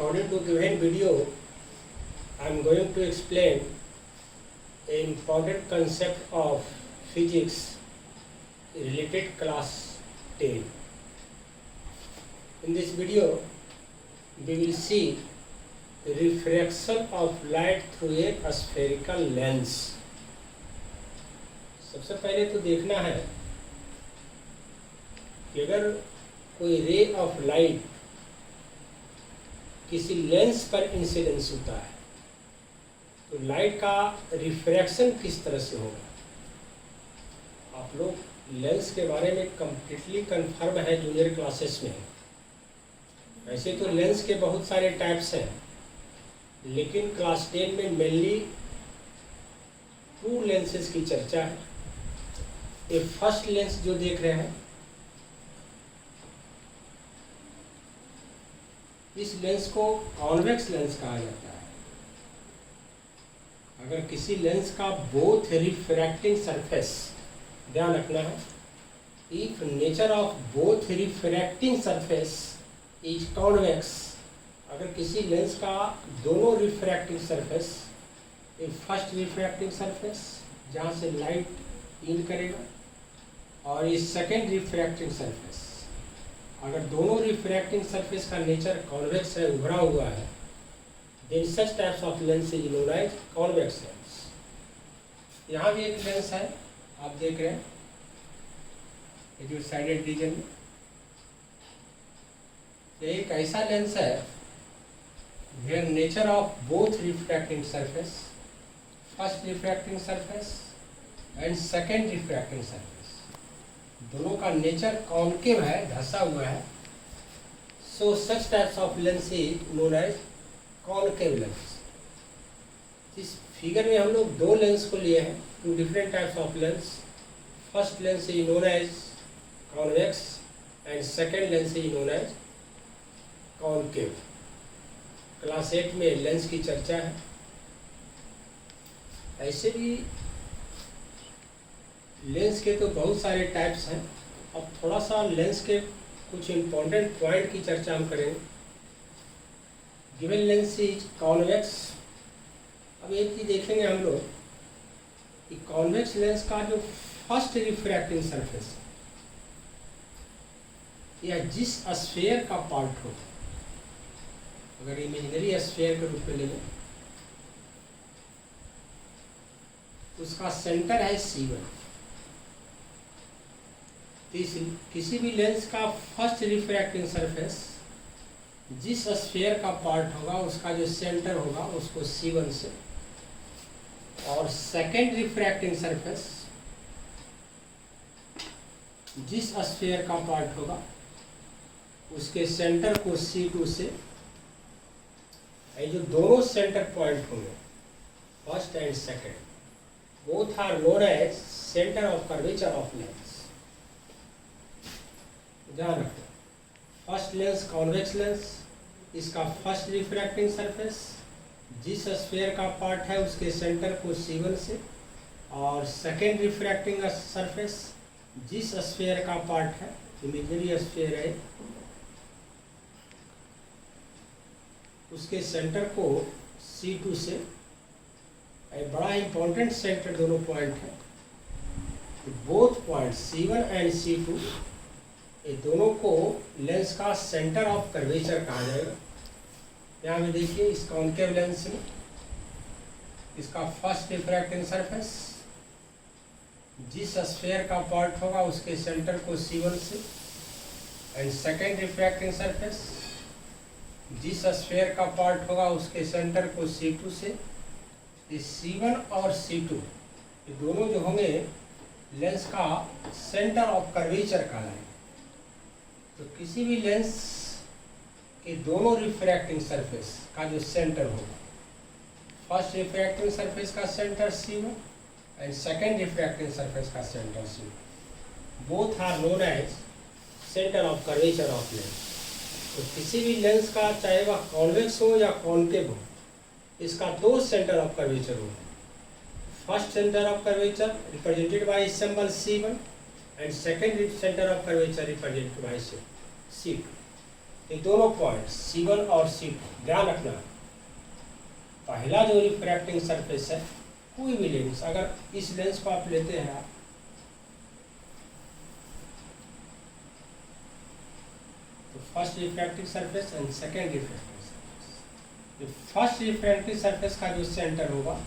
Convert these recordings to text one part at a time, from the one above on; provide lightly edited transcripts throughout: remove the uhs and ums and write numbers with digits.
According to given video, I am going to explain an important concept of physics related class 10. In this video, we will see refraction of light through a spherical lens. सबसे पहले तो देखना है कि अगर कोई ray of light किसी lens पर इंसिडेंस होता है तो लाइट का रिफ्रैक्शन किस तरह से होगा। आप लोग लेंस के बारे में कंप्लीटली कंफर्म है जूनियर क्लासेस में। वैसे तो लेंस के बहुत सारे टाइप्स हैं, लेकिन क्लास 10 में मेनली 2 लेंसेज की चर्चा है। ये फर्स्ट लेंस जो देख रहे हैं, इस लेंस को कॉन्वेक्स लेंस कहा जाता है। अगर किसी लेंस का बोथ रिफ्रैक्टिंग सरफेस, ध्यान रखना है, if nature of both refracting surface is convex, अगर किसी लेंस का दोनों रिफ्रैक्टिंग सरफेस, एक फर्स्ट रिफ्रैक्टिंग सरफेस जहाँ से लाइट इन करेगा और ये सेकेंड रिफ्रैक्टिंग सरफेस, अगर दोनों रिफ्रैक्टिंग सरफेस का नेचर कॉन्वेक्स है, उभरा हुआ है, then such types of lens is known as convex lens. यहाँ भी एक लेंस है, आप देख रहे हैं, ये जो साइडेड रीजन में, ये एक ऐसा लेंस है where nature of both refracting surface, first refracting surface and second refracting surface, दोनों का नेचर कॉन्केव है, धंसा हुआ है। So such types of lens is known as concave lens. इस फिगर में हम लोग 2 लेंस को लिए हैं, 2 different types of lens. First lens is known as convex and second lens is known as concave. Class 8 में लेंस की चर्चा है। ऐसे भी लेंस के तो बहुत सारे टाइप्स हैं। अब थोड़ा सा लेंस के कुछ इम्पोर्टेंट पॉइंट की चर्चा हम करेंगे। Given lens is convex. अब एक चीज देखेंगे हम लोग कि कॉन्वेक्स लेंस का जो फर्स्ट रिफ्रैक्टिंग सरफेस या जिस स्फीयर का पार्ट हो, अगर इमेजिनरी स्फीयर के रूप में ले लें, उसका सेंटर है C1। किसी भी लेंस का फर्स्ट रिफ्रैक्टिंग सरफेस जिस स्फीयर का पार्ट होगा उसका जो सेंटर होगा उसको C1 से, और सेकेंड रिफ्रैक्टिंग सरफेस जिस स्फीयर का पार्ट होगा उसके सेंटर को C2 से, ये जो दोनों सेंटर पॉइंट होंगे first and second, both are known as centre of curvature of lens. ध्यान रखो, फर्स्ट लेंस कॉन्वेक्स लेंस, इसका फर्स्ट रिफ्रैक्टिंग सरफेस जिस स्फीयर का पार्ट है उसके सेंटर को C1 से, और सेकेंड रिफ्रैक्टिंग सरफेस जिस स्फीयर का पार्ट है, इमेजिनरी स्फीयर है, उसके सेंटर को C2 से। एक बड़ा इंपॉर्टेंट सेंटर दोनों पॉइंट है, both point C1 and C2, ये दोनों को लेंस का सेंटर ऑफ कर्वेचर कहा जाएगा। यहाँ में देखिए, इस कॉन्केव लेंस में इसका फर्स्ट रिफ्रैक्टिंग सरफेस जिस स्फीयर का पार्ट होगा उसके सेंटर को C1 से, एंड सेकेंड रिफ्रैक्टिंग सरफेस जिस स्फीयर का पार्ट होगा उसके सेंटर को C2 से। इस C1 और C2 ये दोनों जो होंगे लेंस का सेंटर ऑफ कर्वेचर कहलाएंगे। तो किसी भी लेंस के दोनों रिफ्रैक्टिंग सरफेस का जो सेंटर होगा, फर्स्ट रिफ्रैक्टिंग सरफेस का centre C1 and second refracting surface का centre C2, both are known as centre of curvature of lens. तो किसी भी लेंस का चाहे वह कॉन्वेक्स हो या कॉन्केव हो, इसका 2 सेंटर ऑफ कर्वेचर हो। First centre of curvature represented by symbol C1 and second center of curvature represented by C2। ये दोनों पॉइंट C1 और C2 ध्यान रखना। पहला जो रिफ्रैक्टिंग सरफेस है, कोई भी लेंस, अगर इस लेंस को आप लेते हैं आप, तो first refracting surface and second refracting surface. First refracting surface का जो सेंटर होगा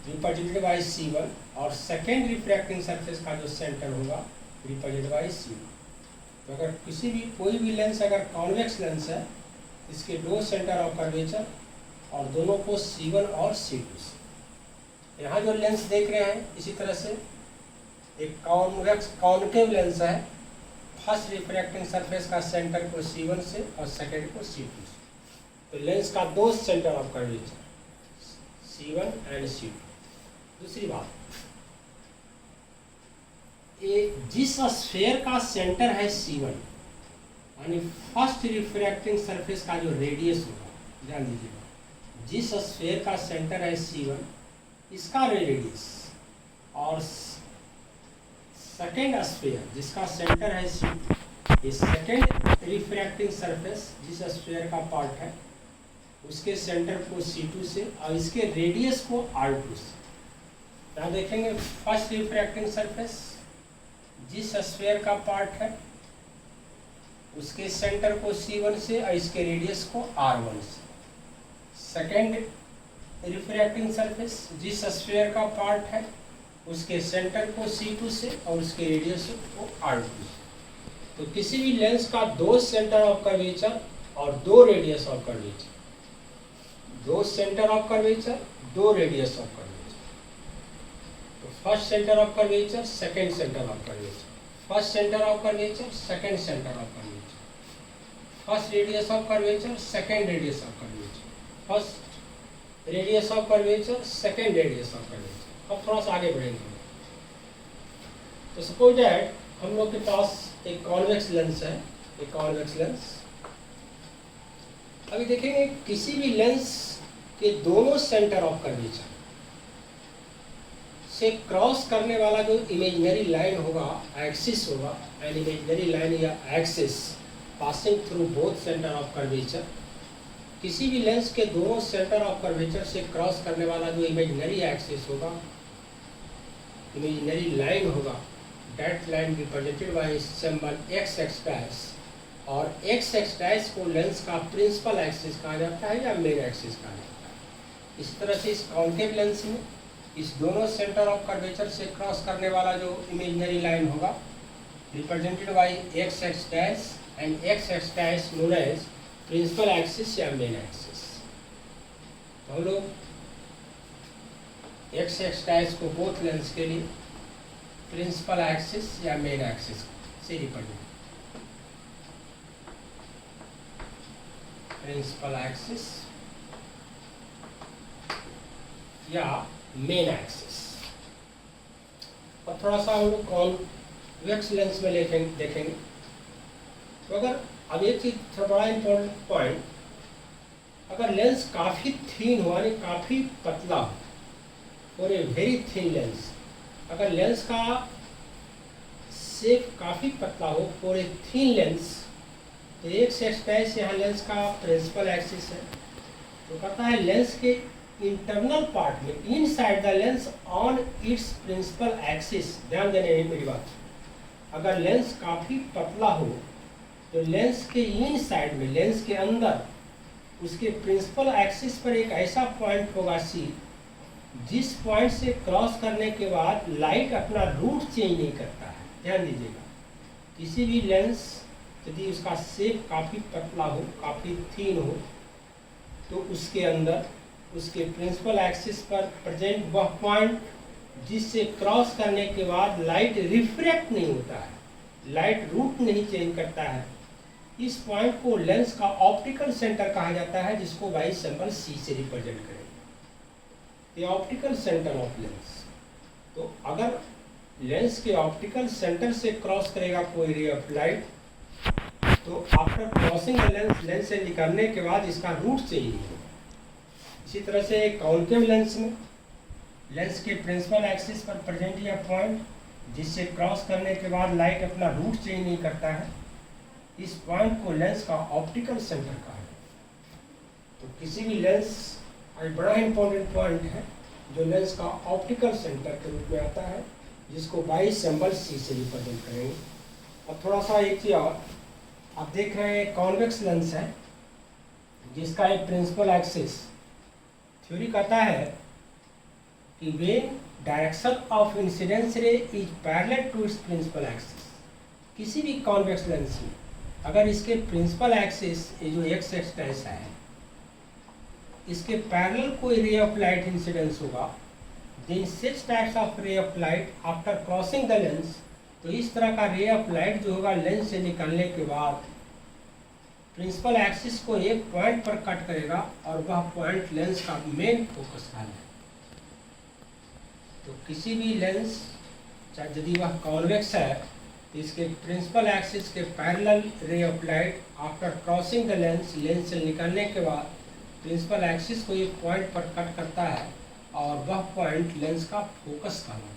रिप्रेजेंटेड बाय C1 और सेकेंड रिफ्रैक्टिंग सरफेस का जो सेंटर होगा रिप्रेजेंटेड बाय C2। तो अगर किसी भी कोई भी लेंस अगर कॉन्वेक्स लेंस है, इसके दो सेंटर ऑफ कर्वेचर और दोनों को C1 और C2 से। यहाँ जो लेंस देख रहे हैं इसी तरह से एक कॉन्वेक्स कॉन्केव लेंस है, फर्स्ट रिफ्रैक्टिंग सरफेस का सेंटर को C1 से और सेकेंड को C2 से। तो लेंस का दो centre of curvature C1 and C2। दूसरी बात, ये जिस स्फीयर का सेंटर है C1 यानी फर्स्ट रिफ्रैक्टिंग सरफेस का जो रेडियस होगा, ध्यान दीजिएगा, जिस स्फीयर का सेंटर है C1 इसका रेडियस और सेकेंड स्फीयर जिसका सेंटर है C2, ये सेकेंड रिफ्रैक्टिंग सरफेस जिस स्फीयर का पार्ट है उसके सेंटर को C2 से और इसके रेडियस को R2 से। यहाँ देखेंगे फर्स्ट रिफ्रैक्टिंग सरफेस जिस स्फीयर का पार्ट है उसके सेंटर को C1 से और इसके रेडियस को R1 से। सेकेंड रिफ्रैक्टिंग सरफेस जिस स्फीयर का पार्ट है उसके सेंटर को C2 से और उसके रेडियस को R2 से। तो किसी भी लेंस का दो सेंटर ऑफ कर्वेचर और दो रेडियस ऑफ कर्वेचर, दो सेंटर ऑफ कर्वेचर दो रेडियस ऑफ कर्वेचर। तो first centre of curvature second centre of curvature, first centre of curvature second centre of curvature, first radius of curvature second radius of curvature, first radius of curvature second radius of curvature. अब थोड़ा सा आगे बढ़ेंगे। तो suppose that हम लोग के पास एक कॉन्वेक्स लेंस है, एक कॉन्वेक्स लेंस। अभी देखेंगे किसी भी लेंस के दोनों सेंटर ऑफ कर्वेचर से क्रॉस करने वाला जो इमेजिनरी लाइन होगा, एक्सिस होगा, एन इमेजिनरी लाइन या axis passing through both centre of curvature, किसी भी लेंस के दोनों सेंटर ऑफ कर्वेचर से क्रॉस करने वाला जो इमेजिनरी एक्सिस होगा, इमेजिनरी लाइन होगा, that line represented by symbol x x dash, और x x डैश को लेंस का प्रिंसिपल एक्सिस कहा जाता है या मेन एक्सिस कहा जाता है। इस तरह से इस कॉन्केव लेंस में इस दोनों सेंटर ऑफ कर्वेचर से क्रॉस करने वाला जो इमेजिनरी लाइन होगा represented by x x dash and x x dash known as principal axis या मेन एक्सिस। तो हम लोग x x डैश को बोथ लेंस के लिए प्रिंसिपल एक्सिस या मेन एक्सिस से रिप्रेजेंट, प्रिंसिपल एक्सिस या मेन एक्सिस। और थोड़ा सा हम लोग कॉन्वेक्स लेंस में देखेंगे। तो अगर अब एक चीज बड़ा इंपॉर्टेंट पॉइंट, अगर लेंस काफी थीन हो यानी काफी पतला हो, और ए वेरी थीन लेंस, अगर लेंस का शेप काफी पतला हो और ए थीन लेंस, तो x x डैश यहाँ लेंस का प्रिंसिपल एक्सिस है। तो कहता है लेंस के इंटरनल पार्ट में, inside the lens on its principal axis, ध्यान देने है मेरी बात, अगर लेंस काफी पतला हो तो लेंस के इनसाइड में, लेंस के अंदर उसके प्रिंसिपल एक्सिस पर एक ऐसा पॉइंट होगा C, जिस पॉइंट से क्रॉस करने के बाद लाइट अपना रूट चेंज नहीं करता है। ध्यान दीजिएगा, किसी भी लेंस यदि उसका शेप काफ़ी पतला हो, काफ़ी थीन हो, तो उसके अंदर उसके प्रिंसिपल एक्सिस पर प्रेजेंट वह पॉइंट जिससे क्रॉस करने के बाद लाइट रिफ्रैक्ट नहीं होता है, लाइट रूट नहीं चेंज करता है, इस पॉइंट को लेंस का ऑप्टिकल सेंटर कहा जाता है, जिसको बाई सिंबल C से रिप्रेजेंट करेंगे, ऑप्टिकल सेंटर ऑफ लेंस। तो अगर लेंस के ऑप्टिकल सेंटर से क्रॉस करेगा कोई रे ऑफ लाइट, तो after crossing the lens, lens से निकलने के बाद इसका रूट चेंज नहीं होगा। इसी तरह से कॉन्केव लेंस में लेंस के प्रिंसिपल एक्सिस पर प्रेजेंट यह पॉइंट जिससे क्रॉस करने के बाद लाइट अपना रूट चेंज नहीं करता है, इस पॉइंट को लेंस का ऑप्टिकल सेंटर कहा है। तो किसी भी लेंस एक बड़ा इंपॉर्टेंट पॉइंट है जो लेंस का ऑप्टिकल सेंटर के रूप में आता है, जिसको 22 सिंबल सी से रिप्रेजेंट करेंगे। अब थोड़ा सा एक चीज और, आप देख रहे हैं कॉन्वेक्स लेंस है जिसका एक प्रिंसिपल एक्सिस, थ्योरी कहता है कि when direction of incidence ray is parallel to its principal axis, किसी भी कॉन्वेक्स लेंस में अगर इसके प्रिंसिपल एक्सिस ये जो एक्स एक्सटेंस है इसके पैरेलल कोई रे ऑफ लाइट इंसिडेंस होगा, then such types of ray of light after crossing the lens, तो इस तरह का रे ऑफ लाइट जो होगा लेंस से निकलने के बाद प्रिंसिपल एक्सिस को एक पॉइंट पर कट करेगा और वह पॉइंट लेंस का मेन फोकस का है। तो किसी भी लेंस चाहे यदि वह कॉन्वेक्स है तो इसके प्रिंसिपल एक्सिस के पैरेलल रे of light after crossing the lens, lens से निकलने के बाद प्रिंसिपल एक्सिस को एक पॉइंट पर कट करता है और वह पॉइंट लेंस का फोकस का होता है।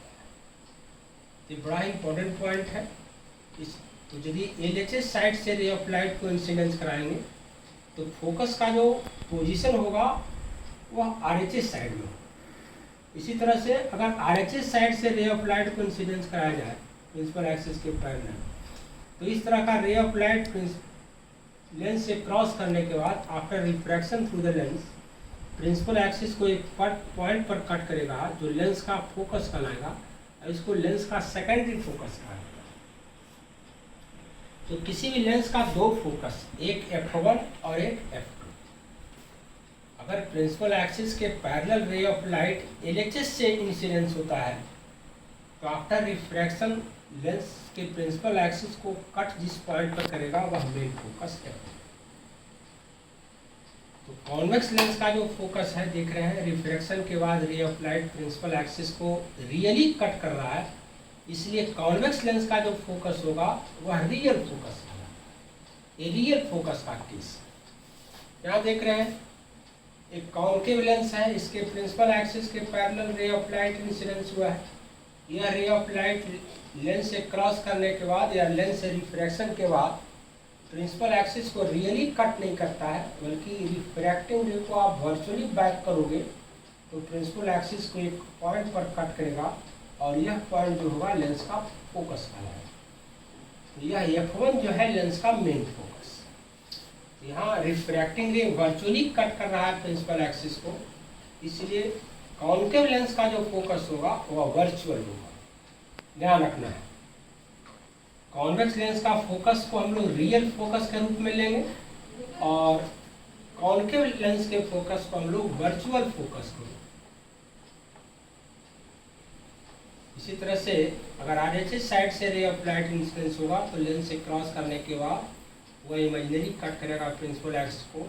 ये बड़ा इंपॉर्टेंट पॉइंट है। इस तो यदि एलएचएस साइड से रे ऑफ लाइट को इंसिडेंस कराएंगे तो फोकस का जो पोजीशन होगा वह आरएचएस साइड में होगा। इसी तरह से अगर आरएचएस साइड से रे ऑफ लाइट को इंसिडेंस कराया जाए प्रिंसिपल एक्सिस के पैरेलल, तो इस तरह का रे ऑफ लाइट लेंस से क्रॉस करने के बाद after refraction through the lens principal axis को एक पॉइंट पर कट करेगा जो लेंस का फोकस कहलाएगा, और इसको लेंस का सेकेंडरी फोकस कहा जाएगा। तो किसी भी लेंस का दो फोकस, एक f1 और एक f2, अगर प्रिंसिपल एक्सिस के पैरेलल रे ऑफ लाइट एलएचएस से इंसिडेंस होता है तो आफ्टर रिफ्रैक्शन लेंस के प्रिंसिपल एक्सिस को कट जिस पॉइंट पर करेगा वह मेन फोकस है। तो कॉन्वेक्स लेंस का जो फोकस है देख रहे हैं, रिफ्रैक्शन के बाद ray of light principal axis को रियली कट कर रहा है, इसलिए कॉन्वेक्स लेंस का जो फोकस होगा वह रियल फोकस होगा। ये रियल फोकस का केस यहाँ देख रहे हैं, एक कॉन्केव लेंस है, इसके प्रिंसिपल एक्सिस के पैरेलल रे ऑफ लाइट इंसिडेंस हुआ है। यह रे ऑफ लाइट लेंस से क्रॉस करने के बाद या लेंस से रिफ्रैक्शन के बाद प्रिंसिपल एक्सिस को रियली कट नहीं करता है, बल्कि रिफ्रैक्टिंग रे को आप वर्चुअली बैक करोगे तो प्रिंसिपल एक्सिस को एक पॉइंट पर कट करेगा और यह पॉइंट जो होगा लेंस का फोकस कहलाएगा। तो यह f1 जो है लेंस का मेन फोकस। यहाँ रिफ्रैक्टिंग रे वर्चुअली कट कर रहा है प्रिंसिपल एक्सिस को, इसलिए कॉन्केव लेंस का जो फोकस होगा वह वर्चुअल होगा, ध्यान रखना है। कॉन्वेक्स लेंस का फोकस को हम लोग रियल फोकस के रूप में लेंगे और कॉन्केव लेंस के फोकस को हम लोग वर्चुअल फोकस को। इसी तरह से अगर आरएचएस साइड से रे ऑफ लाइट इंसिडेंस होगा तो लेंस से क्रॉस करने के बाद वह इमेजिनरी कट करेगा प्रिंसिपल एक्सिस को,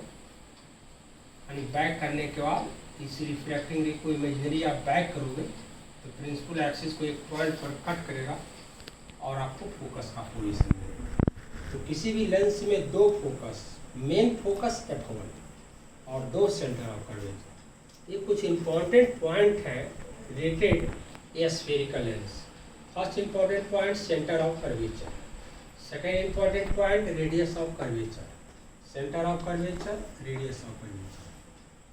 यानी बैक करने के बाद इस रिफ्रैक्टिंग रे को इमेजिनरी आप बैक करोगे तो प्रिंसिपल एक्सिस को एक पॉइंट पर कट करेगा और आपको फोकस का पोजीशन देगा। तो किसी भी लेंस में दो फोकस, मेन फोकस f1 और दो सेंटर ऑफ कर्वेचर। ये कुछ इंपॉर्टेंट पॉइंट है related a spherical lens. First important point, center of curvature. Second important point, radius of curvature. Center of curvature, radius of curvature.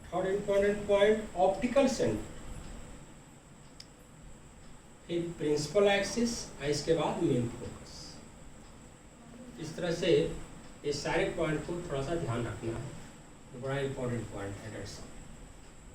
Third important point, optical center. फिर principal axis और इसके बाद main focus. इस तरह से ये सारे point को थोड़ा सा ध्यान रखना है, बड़ा इंपॉर्टेंट पॉइंट है।